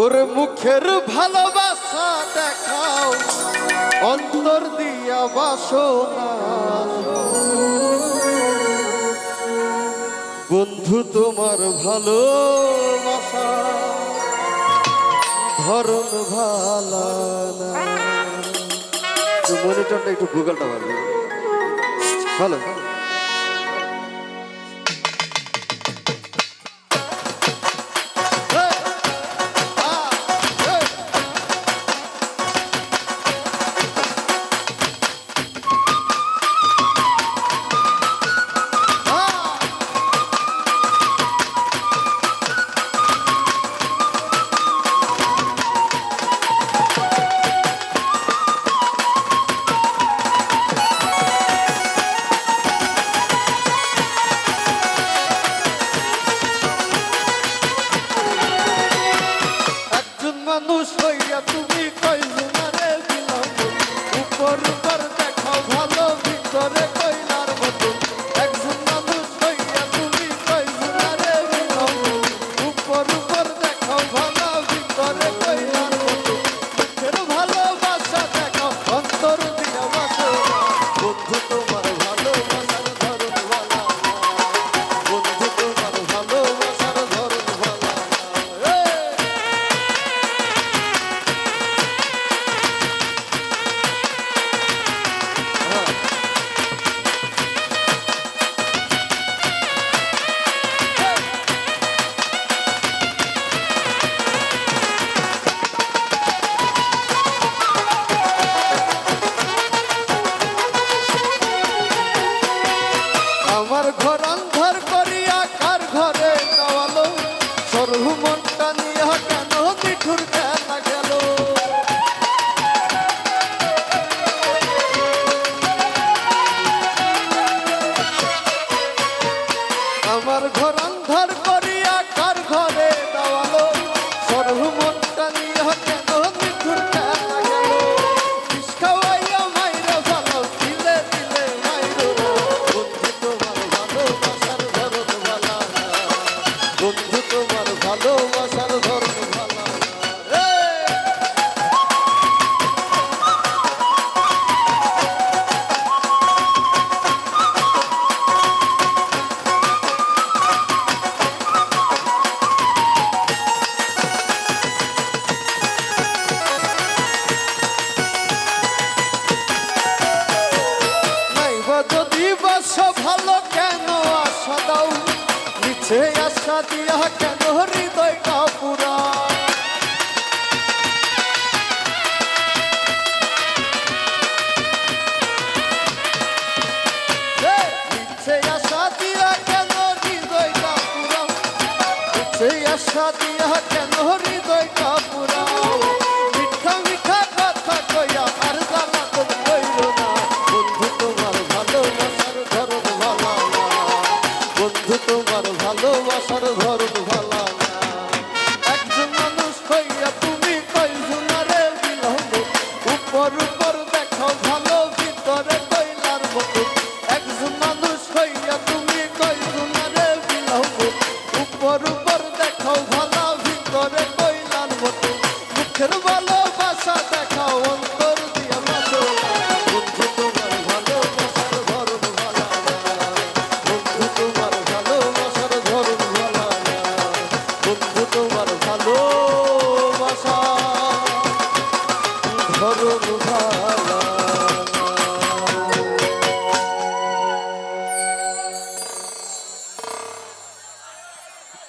ওর মুখের ভালোবাসা দেখাও, অন্তর দিয়া বাসনা। বন্ধু তোমার ভালোবাসা ধরন ভালা না। মনিটরটা একটু গুগলটা ভালো ভালো। মানুষ হইয়া তুমি কইজনারে দিলাম, উপর উপর দেখাও ভালো ভিতরে কইলার মতো। একজন মানুষ হইয়া তুমি কইজনারে দিলাম, উপর উপর দেখাও ভালো ভিতরে কইলার মতো। মুখের ভালোবাসা দেখাও, অন্তর দিয়া বাসো। বন্ধু তোমার ভালোবাসার ধরন ভালা না, বন্ধু তোমার ভালোবাসার ধরন ভালা না। আমার ঘর অন্ধার করিয়া কার ঘরে দেওয়ালো, সরহু মনটা নিয়ে কেন মিঠুর খেলা গেল। আমার ঘর অন্ধার করিয়া কার ঘরে দেওয়ালো, সরহু মনটা নিয়ে কেন মিঠুর খেলা গেল। বিষ খাওয়াইয়া মাইরে ভালো, দিলে দিলে মাইরো না। বন্ধু তোমার ভালোবাসার ধরন ভালা না, বন্ধু তোমার ভালোবাসার ধরন ভালা না। নাইবা যদি বাসো ভালো কেন আশা দাও, নিচে আশা দিয়া কেন হৃদয়টা পুরা। নিচে আশা দিয়া কেন হৃদয়টা পুরা, নিচে আশা দিয়া কেন হৃদয়টা পুরা। মিঠা মিঠা কথা কইয়া আর জ্বালা তো কইরো না। বন্ধু তোমার ভালোবাসার ধরন ভালা না, বন্ধু তোমার ভালোবাসার ধরন ভালা না। একজন মানুষ হইয়া তুমি কইজনারে দিলাম, উপর উপর দেখাও ভালো ভিতরে কইলার মতো। একজন মানুষ হইয়া তুমি কইজনারে দিলাম, উপর উপর দেখাও ভালো ভিতরে কইলার মতো। মুখের ভালোবাসা দেখাও, অন্তর দিয়া বাসো। বন্ধু তোমার ভালোবাসার ধরন ভালা না, বন্ধু তোমার ভালোবাসার ধরন ভালা না, বন্ধু তোমার ভালো